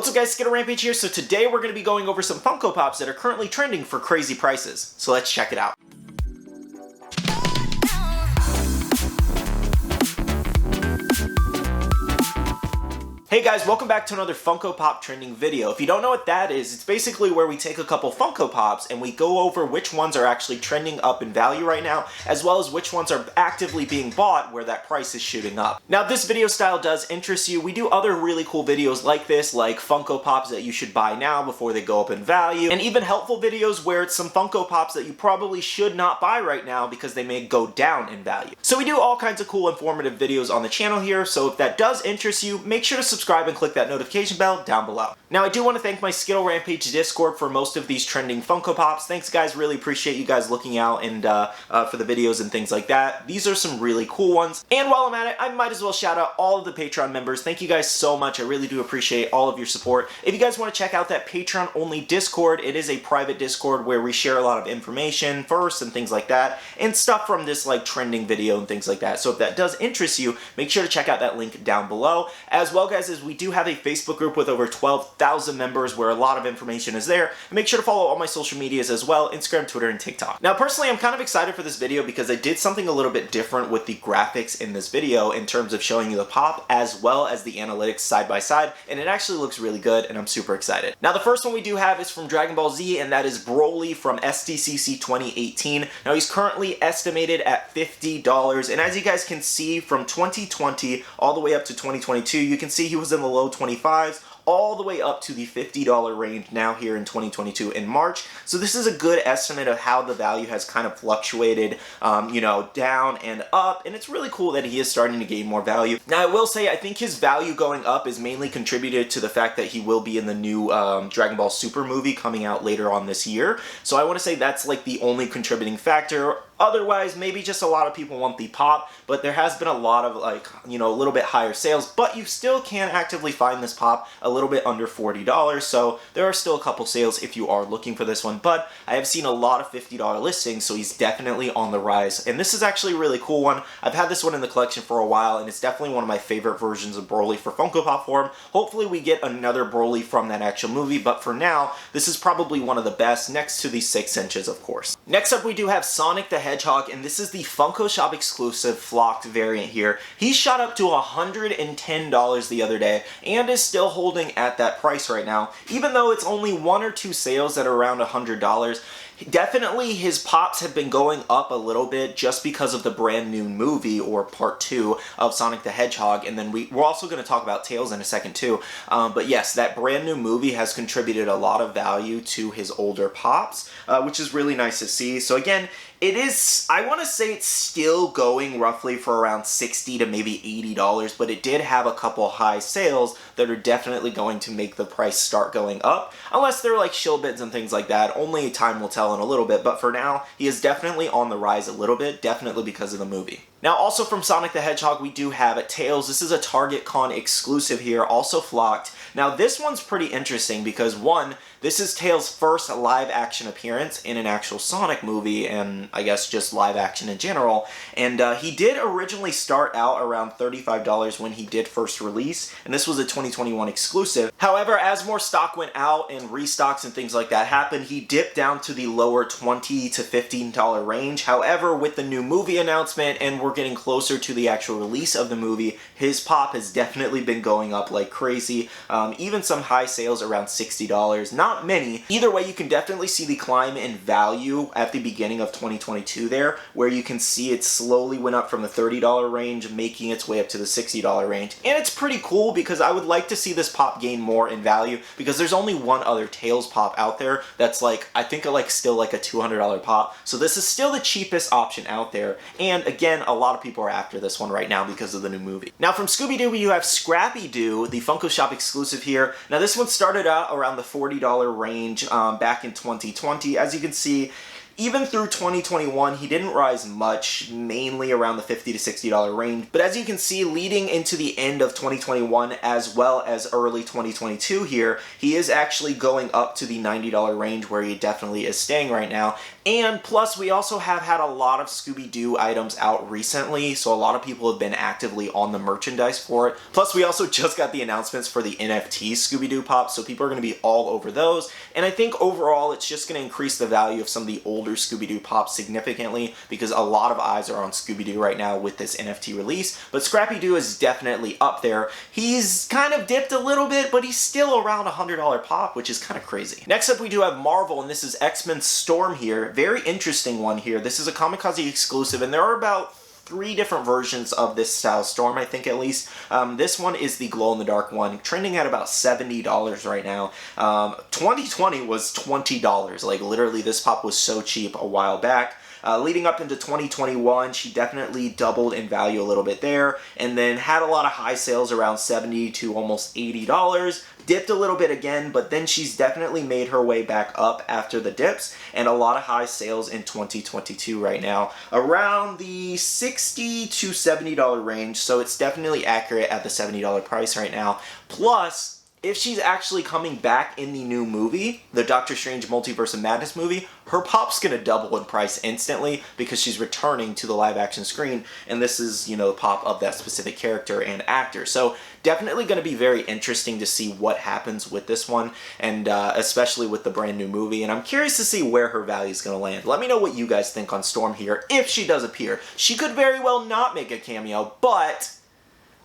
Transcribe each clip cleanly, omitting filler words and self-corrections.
What's up guys, Skittlerampage here. So today we're going to be going over some Funko Pops that are currently trending for crazy prices. So let's check it out. Hey guys, welcome back to another Funko Pop trending video. If you don't know what that is, it's basically where we take a couple Funko Pops and we go over which ones are actually trending up in value right now, as well as which ones are actively being bought where that price is shooting up. Now, if this video style does interest you, we do other really cool videos like this, like Funko Pops that you should buy now before they go up in value, and even helpful videos where it's some Funko Pops that you probably should not buy right now because they may go down in value. So we do all kinds of cool informative videos on the channel here, so if that does interest you, make sure to subscribe and click that notification bell down below. Now, I do want to thank my Skittlerampage Discord for most of these trending Funko Pops. Thanks guys, really appreciate you guys looking out and for the videos and things like that. These are some really cool ones. And while I'm at it, I might as well shout out all of the Patreon members. Thank you guys so much. I really do appreciate all of your support. If you guys want to check out that Patreon only Discord, it is a private Discord where we share a lot of information first and things like that, and stuff from this like trending video and things like that. So if that does interest you, make sure to check out that link down below. As well guys, as we do have a Facebook group with over 12,000 members where a lot of information is there. And make sure to follow all my social medias as well, Instagram, Twitter, and TikTok. Now personally, I'm kind of excited for this video because I did something a little bit different with the graphics in this video in terms of showing you the pop as well as the analytics side by side, and it actually looks really good and I'm super excited. Now the first one we do have is from Dragon Ball Z, and that is Broly from SDCC 2018. Now he's currently estimated at $50, and as you guys can see from 2020 all the way up to 2022, you can see he was in the low 25s, all the way up to the $50 range now here in 2022 in March. So this is a good estimate of how the value has kind of fluctuated, you know, down and up, and it's really cool that he is starting to gain more value. Now I will say I think his value going up is mainly contributed to the fact that he will be in the new Dragon Ball Super movie coming out later on this year. So I want to say that's like the only contributing factor. Otherwise, maybe just a lot of people want the pop, but there has been a lot of like, you know, a little bit higher sales, but you still can actively find this pop a little bit under $40, so there are still a couple sales if you are looking for this one, but I have seen a lot of $50 listings, so he's definitely on the rise, and this is actually a really cool one. I've had this one in the collection for a while, and it's definitely one of my favorite versions of Broly for Funko Pop form. Hopefully we get another Broly from that actual movie, but for now, this is probably one of the best, next to the 6 inches, of course. Next up, we do have Sonic the Hedgehog, and this is the Funko Shop exclusive flocked variant here. He shot up to $110 the other day and is still holding at that price right now, even though it's only 1 or 2 sales that are around $100. Definitely his pops have been going up a little bit just because of the brand new movie, or part 2 of Sonic the Hedgehog, and then we're also going to talk about Tails in a second too. But yes, that brand new movie has contributed a lot of value to his older pops, which is really nice to see. So again, it is, I want to say it's still going roughly for around $60 to maybe $80, but it did have a couple high sales that are definitely going to make the price start going up, unless they're like shill bids and things like that. Only time will tell in a little bit, but for now, he is definitely on the rise a little bit, definitely because of the movie. Now, also from Sonic the Hedgehog, we do have Tails. This is a Target Con exclusive here, also flocked. Now, this one's pretty interesting because, one, this is Tails' first live-action appearance in an actual Sonic movie, and I guess just live-action in general. And he did originally start out around $35 when he did first release, and this was a 2021 exclusive. However, as more stock went out and restocks and things like that happened, he dipped down to the lower $20 to $15 range. However, with the new movie announcement, and we're getting closer to the actual release of the movie, his pop has definitely been going up like crazy. Even some high sales around $60. Not many. Either way, you can definitely see the climb in value at the beginning of 2022 there, where you can see it slowly went up from the $30 range, making its way up to the $60 range. And it's pretty cool because I would like to see this pop gain more in value, because there's only one other Tails pop out there that's like, I think like still like a $200 pop. So this is still the cheapest option out there. And again, a lot of people are after this one right now because of the new movie. Now from Scooby-Doo, you have Scrappy-Doo, the Funko Shop exclusive here. Now this one started out around the $40 range back in 2020. As you can see, even through 2021, he didn't rise much, mainly around the $50 to $60 range. But as you can see, leading into the end of 2021 as well as early 2022 here, he is actually going up to the $90 range where he definitely is staying right now. And plus, we also have had a lot of Scooby-Doo items out recently, so a lot of people have been actively on the merchandise for it. Plus, we also just got the announcements for the NFT Scooby-Doo Pops, so people are going to be all over those. And I think overall, it's just going to increase the value of some of the older Scooby-Doo Pops significantly, because a lot of eyes are on Scooby-Doo right now with this NFT release. But Scrappy-Doo is definitely up there. He's kind of dipped a little bit, but he's still around $100 pop, which is kind of crazy. Next up, we do have Marvel, and this is X-Men Storm here. Very interesting one here. This is a Kamikaze exclusive, and there are about 3 different versions of this style Storm, I think, at least. This one is the glow-in-the-dark one, trending at about $70 right now. 2020 was $20. Like, literally, this pop was so cheap a while back. Leading up into 2021, she definitely doubled in value a little bit there, and then had a lot of high sales around $70 to almost $80. Dipped a little bit again, but then she's definitely made her way back up after the dips, and a lot of high sales in 2022 right now, around the $60 to $70 range, so it's definitely accurate at the $70 price right now. Plus, if she's actually coming back in the new movie, the Doctor Strange Multiverse of Madness movie, her pop's gonna double in price instantly because she's returning to the live action screen, and this is, you know, the pop of that specific character and actor. So definitely gonna be very interesting to see what happens with this one, and especially with the brand new movie, and I'm curious to see where her value is gonna land. Let me know what you guys think on Storm here, if she does appear. She could very well not make a cameo, but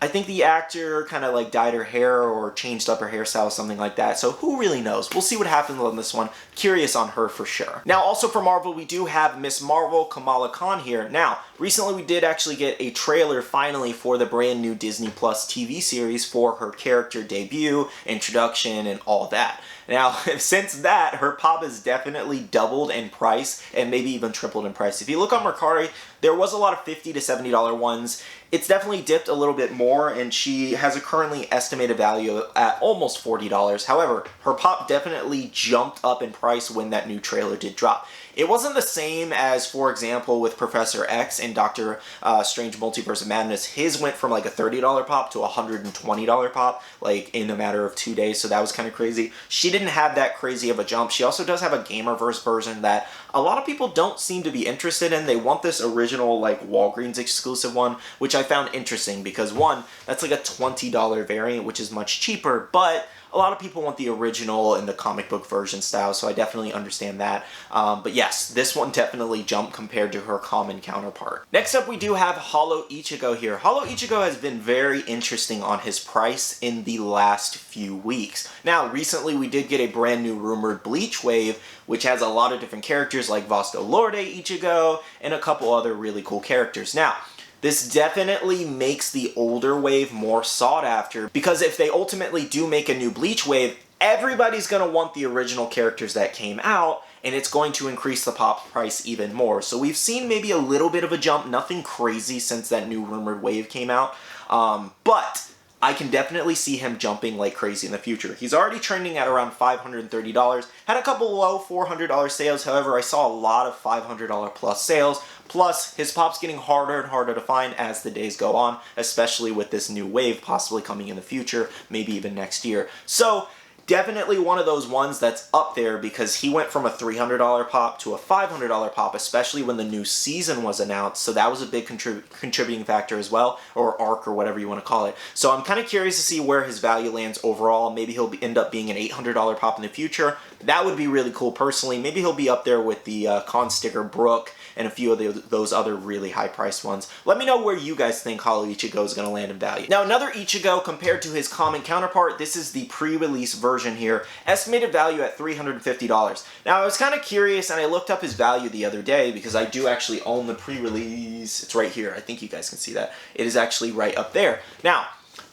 I think the actor kind of like dyed her hair or changed up her hairstyle or something like that, so who really knows? We'll see what happens on this one. Curious on her for sure. Now, also for Marvel, we do have Miss Marvel, Kamala Khan here. Now, recently we did actually get a trailer finally for the brand new Disney Plus TV series for her character debut, introduction, and all that. Now, since that, her pop has definitely doubled in price and maybe even tripled in price. If you look on Mercari, there was a lot of $50 to $70 ones. It's definitely dipped a little bit more, and she has a currently estimated value at almost $40. However, her pop definitely jumped up in price when that new trailer did drop. It wasn't the same as, for example, with Professor X and Doctor Strange Multiverse of Madness. His went from like a $30 pop to a $120 pop, like in a matter of 2 days, so that was kind of crazy. She didn't have that crazy of a jump. She also does have a Gamerverse version that a lot of people don't seem to be interested in. They want this original, like, Walgreens exclusive one, which I found interesting because, one, that's like a $20 variant, which is much cheaper, but a lot of people want the original and the comic book version style, so I definitely understand that. But yes, this one definitely jumped compared to her common counterpart. Next up, we do have Hollow Ichigo here. Hollow Ichigo has been very interesting on his price in the last few weeks. Now, recently we did get a brand new rumored Bleach wave, which has a lot of different characters like Vasto Lorde Ichigo and a couple other really cool characters. Now, this definitely makes the older wave more sought after, because if they ultimately do make a new Bleach wave, everybody's going to want the original characters that came out, and it's going to increase the pop price even more. So we've seen maybe a little bit of a jump, nothing crazy since that new rumored wave came out, but I can definitely see him jumping like crazy in the future. He's already trending at around $530. Had a couple low $400 sales. However, I saw a lot of $500 plus sales. Plus, his pop's getting harder and harder to find as the days go on, especially with this new wave possibly coming in the future, maybe even next year. So, definitely one of those ones that's up there because he went from a $300 pop to a $500 pop, especially when the new season was announced. So that was a big contributing factor as well, or arc, or whatever you want to call it. So I'm kind of curious to see where his value lands overall. Maybe he'll end up being an $800 pop in the future. That would be really cool personally. Maybe he'll be up there with the Con Sticker Brook and a few of those other really high-priced ones. Let me know where you guys think Hollow Ichigo is going to land in value. Now, another Ichigo compared to his common counterpart, this is the pre-release version here. Estimated value at $350. Now, I was kind of curious, and I looked up his value the other day because I do actually own the pre-release. It's right here. I think you guys can see that. It is actually right up there. Now,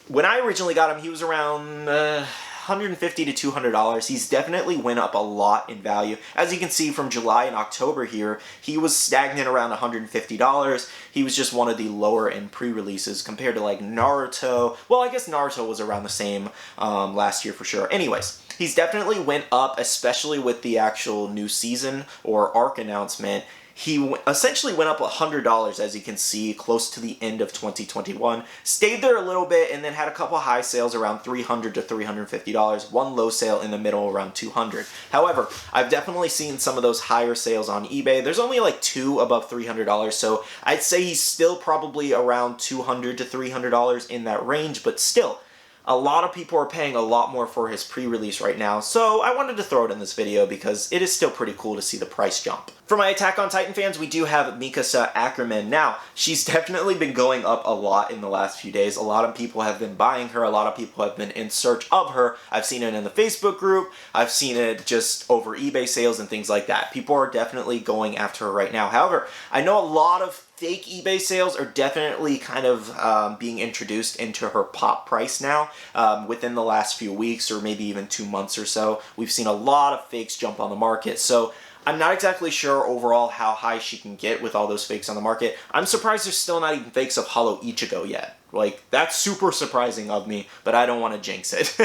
when I originally got him, he was around $150 to $200. He's definitely went up a lot in value. As you can see from July and October here, he was stagnant around $150. He was just one of the lower end pre-releases compared to like Naruto. Well, I guess Naruto was around the same last year for sure. Anyways, he's definitely went up, especially with the actual new season or arc announcement. He essentially went up $100, as you can see, close to the end of 2021. Stayed there a little bit and then had a couple high sales around $300 to $350. One low sale in the middle around $200. However, I've definitely seen some of those higher sales on eBay. There's only like 2 above $300, so I'd say he's still probably around $200 to $300 in that range, but still, a lot of people are paying a lot more for his pre-release right now, so I wanted to throw it in this video because it is still pretty cool to see the price jump. For my Attack on Titan fans, we do have Mikasa Ackerman. Now, she's definitely been going up a lot in the last few days. A lot of people have been buying her. A lot of people have been in search of her. I've seen it in the Facebook group. I've seen it just over eBay sales and things like that. People are definitely going after her right now. However, I know a lot of fake eBay sales are definitely kind of being introduced into her pop price now. Within the last few weeks or maybe even 2 months or so, we've seen a lot of fakes jump on the market. So I'm not exactly sure overall how high she can get with all those fakes on the market. I'm surprised there's still not even fakes of Hollow Ichigo yet. Like, that's super surprising of me, but I don't want to jinx it.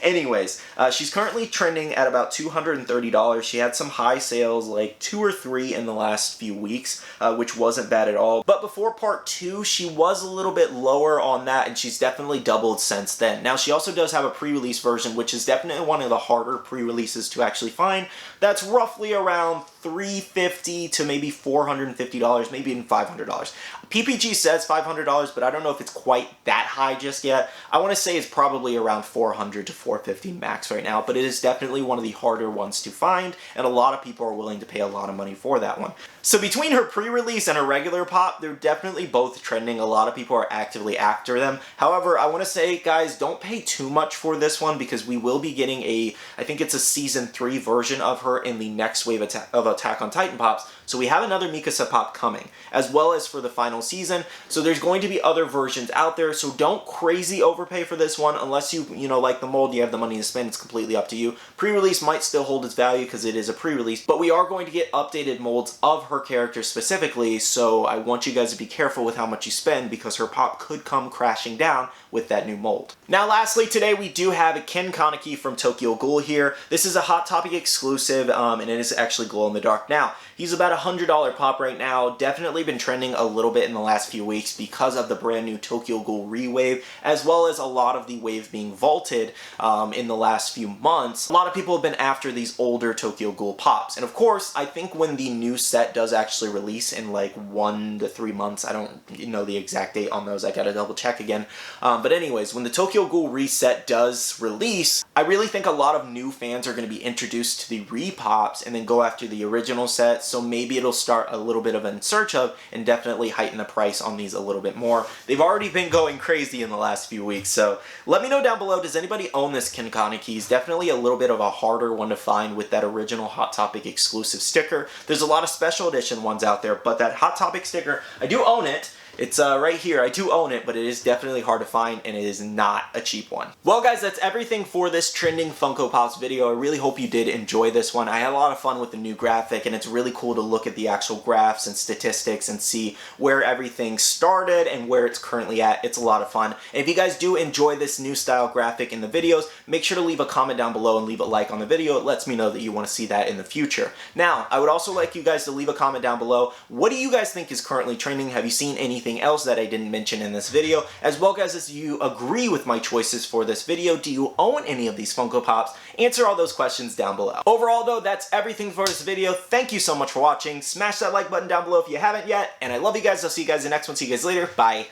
Anyways, she's currently trending at about $230. She had some high sales, like 2 or 3 in the last few weeks, which wasn't bad at all. But before part 2, she was a little bit lower on that, and she's definitely doubled since then. Now, she also does have a pre-release version, which is definitely one of the harder pre-releases to actually find. That's roughly around $350 to maybe $450, maybe even $500. PPG says $500, but I don't know if it's quite that high just yet. I want to say it's probably around $400 to $450 max right now, but it is definitely one of the harder ones to find, and a lot of people are willing to pay a lot of money for that one. So between her pre-release and her regular pop, they're definitely both trending. A lot of people are actively after them. However, I want to say, guys, don't pay too much for this one because we will be getting I think it's a Season 3 version of her in the next wave of Attack on Titan Pops. So we have another Mikasa pop coming, as well as for the final season. So there's going to be other versions out there, so don't crazy overpay for this one unless you like the mold, you have the money to spend, it's completely up to you. Pre-release might still hold its value because it is a pre-release, but we are going to get updated molds of her character specifically, so I want you guys to be careful with how much you spend because her pop could come crashing down with that new mold. Now lastly, today we do have Ken Kaneki from Tokyo Ghoul here. This is a Hot Topic exclusive, and it is actually glow in the dark. Now, he's about $100 pop right now, definitely been trending a little bit in the last few weeks because of the brand new Tokyo Ghoul re-wave, as well as a lot of the wave being vaulted in the last few months. A lot of people have been after these older Tokyo Ghoul pops, and of course, I think when the new set does actually release in like 1 to 3 months, I don't know the exact date on those, I gotta double check again, but anyways, when the Tokyo Ghoul reset does release, I really think a lot of new fans are going to be introduced to the re-pops and then go after the original set, so maybe it'll start a little bit of in search of and definitely heighten the price on these a little bit more. They've already been going crazy in the last few weeks, so let me know down below, does anybody own this Ken Kaneki? He's definitely a little bit of a harder one to find with that original Hot Topic exclusive sticker. There's a lot of special edition ones out there, but that Hot Topic sticker, I do own it. It's right here. I do own it, but it is definitely hard to find, and it is not a cheap one. Well, guys, that's everything for this Trending Funko Pops video. I really hope you did enjoy this one. I had a lot of fun with the new graphic, and it's really cool to look at the actual graphs and statistics and see where everything started and where it's currently at. It's a lot of fun. And if you guys do enjoy this new style graphic in the videos, make sure to leave a comment down below and leave a like on the video. It lets me know that you want to see that in the future. Now, I would also like you guys to leave a comment down below. What do you guys think is currently trending? Have you seen anything else that I didn't mention in this video? As well, guys, as you agree with my choices for this video, do you own any of these Funko Pops? Answer all those questions down below. Overall, though, that's everything for this video. Thank you so much for watching. Smash that like button down below if you haven't yet, and I love you guys. I'll see you guys in the next one. See you guys later. Bye.